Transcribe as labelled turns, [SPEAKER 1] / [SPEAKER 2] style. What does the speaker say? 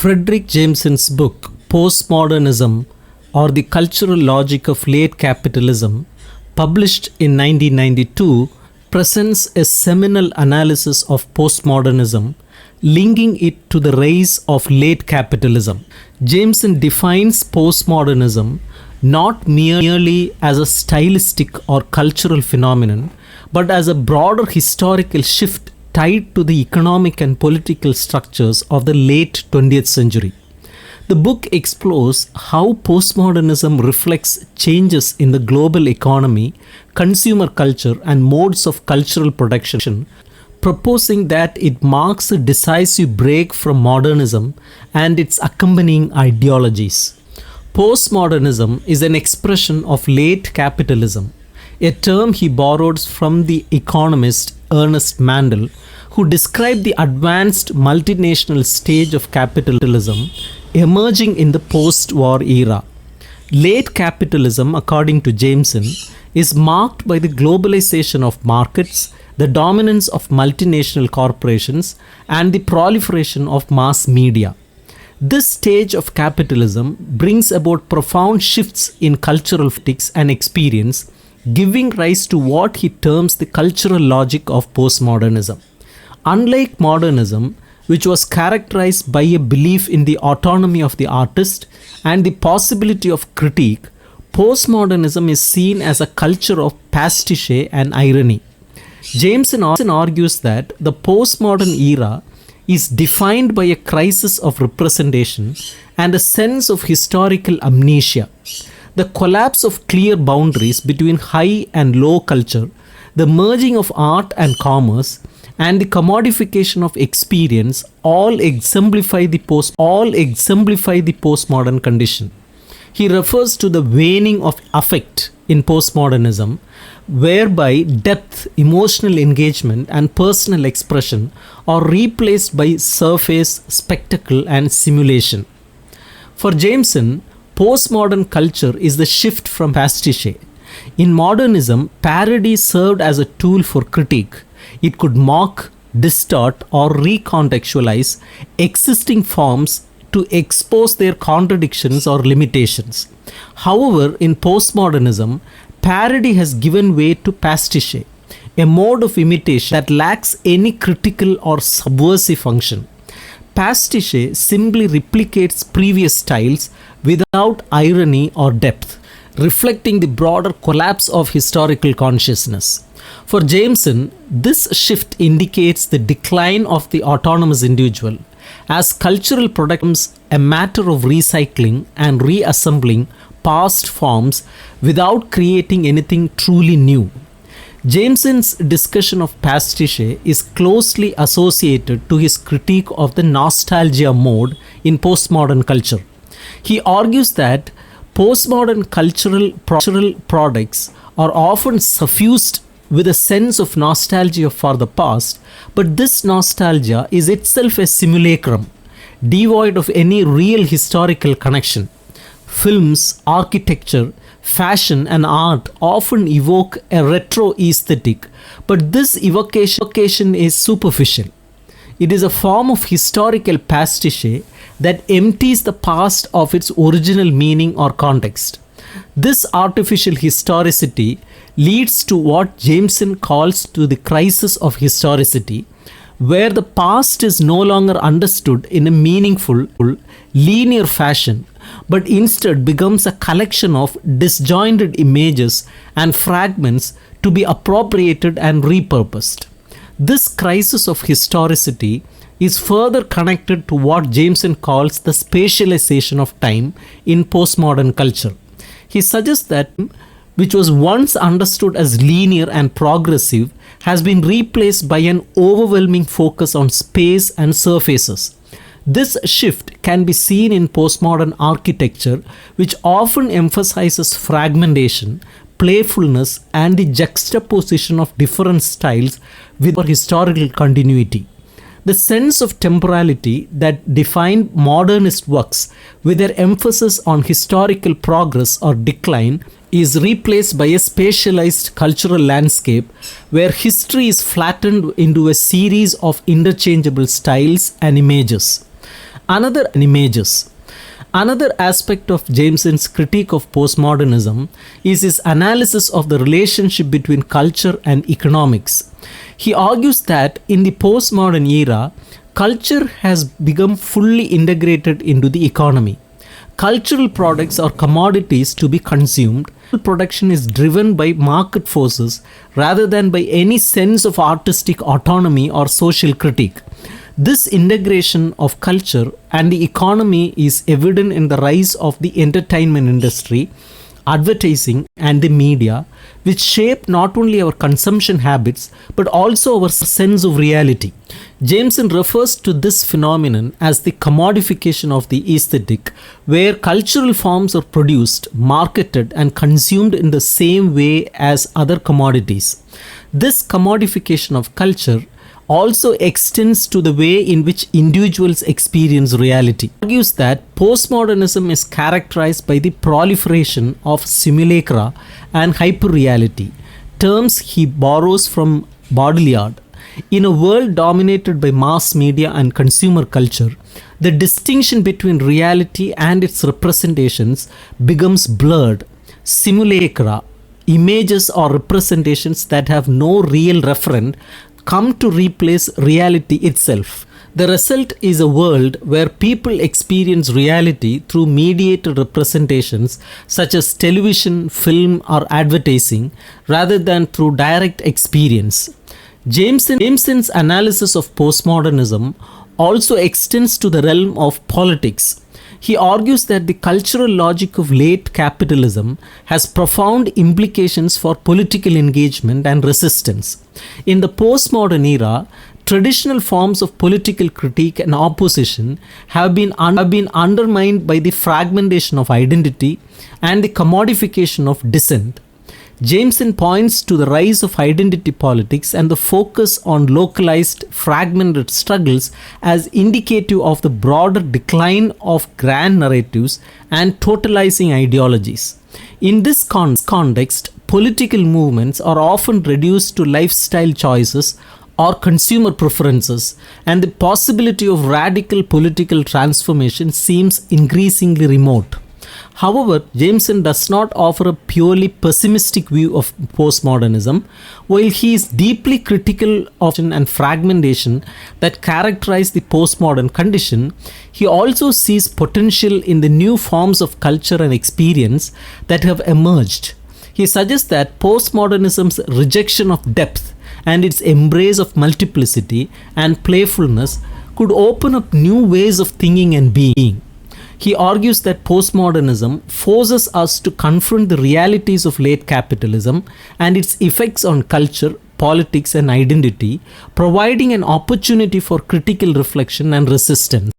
[SPEAKER 1] Fredric Jameson's book, Postmodernism or the Cultural Logic of Late Capitalism, published in 1992, presents a seminal analysis of postmodernism, linking it to the rise of late capitalism. Jameson defines postmodernism not merely as a stylistic or cultural phenomenon, but as a broader historical shift tied to the economic and political structures of the late 20th century. The book explores how postmodernism reflects changes in the global economy, consumer culture, and modes of cultural production, proposing that it marks a decisive break from modernism and its accompanying ideologies. Postmodernism is an expression of late capitalism, a term he borrowed from the economist Ernest Mandel, who described the advanced multinational stage of capitalism emerging in the post-war era. Late capitalism, according to Jameson, is marked by the globalization of markets, the dominance of multinational corporations, and the proliferation of mass media. This stage of capitalism brings about profound shifts in cultural ethics and experience, giving rise to what he terms the cultural logic of postmodernism. Unlike modernism, which was characterized by a belief in the autonomy of the artist and the possibility of critique, postmodernism is seen as a culture of pastiche and irony. Jameson argues that the postmodern era is defined by a crisis of representation and a sense of historical amnesia. The collapse of clear boundaries between high and low culture, the merging of art and commerce, and the commodification of experience all exemplify the postmodern condition. He refers to the waning of affect in postmodernism, whereby depth, emotional engagement, and personal expression are replaced by surface, spectacle, and simulation. For Jameson, postmodern culture is the shift from pastiche. In modernism, parody served as a tool for critique. It could mock, distort, or recontextualize existing forms to expose their contradictions or limitations. However, in postmodernism, parody has given way to pastiche, a mode of imitation that lacks any critical or subversive function. Pastiche simply replicates previous styles without irony or depth, reflecting the broader collapse of historical consciousness. For Jameson, this shift indicates the decline of the autonomous individual, as cultural product becomes a matter of recycling and reassembling past forms without creating anything truly new. Jameson's discussion of pastiche is closely associated to his critique of the nostalgia mode in postmodern culture. He argues that postmodern cultural products are often suffused with a sense of nostalgia for the past, but this nostalgia is itself a simulacrum, devoid of any real historical connection. Films, architecture, fashion, and art often evoke a retro aesthetic, but this evocation is superficial. It is a form of historical pastiche that empties the past of its original meaning or context. This artificial historicity leads to what Jameson calls to the crisis of historicity, where the past is no longer understood in a meaningful, linear fashion, but instead becomes a collection of disjointed images and fragments to be appropriated and repurposed. This crisis of historicity is further connected to what Jameson calls the spatialization of time in postmodern culture. He suggests that which was once understood as linear and progressive has been replaced by an overwhelming focus on space and surfaces. This shift can be seen in postmodern architecture, which often emphasizes fragmentation, playfulness, and the juxtaposition of different styles with historical continuity. The sense of temporality that defined modernist works, with their emphasis on historical progress or decline, is replaced by a spatialized cultural landscape where history is flattened into a series of interchangeable styles and images. Another images. Another aspect of Jameson's critique of postmodernism is his analysis of the relationship between culture and economics. He argues that in the postmodern era, culture has become fully integrated into the economy. Cultural products are commodities to be consumed. Production is driven by market forces rather than by any sense of artistic autonomy or social critique. This integration of culture and the economy is evident in the rise of the entertainment industry, advertising, and the media, which shape not only our consumption habits but also our sense of reality. Jameson refers to this phenomenon as the commodification of the aesthetic, where cultural forms are produced, marketed, and consumed in the same way as other commodities. This commodification of culture also extends to the way in which individuals experience reality. He argues that postmodernism is characterized by the proliferation of simulacra and hyperreality, terms he borrows from Baudrillard. In a world dominated by mass media and consumer culture, the distinction between reality and its representations becomes blurred. Simulacra, images or representations that have no real referent, come to replace reality itself. The result is a world where people experience reality through mediated representations such as television, film, or advertising rather than through direct experience. Jameson's analysis of postmodernism also extends to the realm of politics. He argues that the cultural logic of late capitalism has profound implications for political engagement and resistance. In the postmodern era, traditional forms of political critique and opposition have been undermined by the fragmentation of identity and the commodification of dissent. Jameson points to the rise of identity politics and the focus on localized, fragmented struggles as indicative of the broader decline of grand narratives and totalizing ideologies. In this context, political movements are often reduced to lifestyle choices or consumer preferences, and the possibility of radical political transformation seems increasingly remote. However, Jameson does not offer a purely pessimistic view of postmodernism, while he is deeply critical of and fragmentation that characterize the postmodern condition. He also sees potential in the new forms of culture and experience that have emerged. He suggests that postmodernism's rejection of depth and its embrace of multiplicity and playfulness could open up new ways of thinking and being. He argues that postmodernism forces us to confront the realities of late capitalism and its effects on culture, politics, and identity, providing an opportunity for critical reflection and resistance.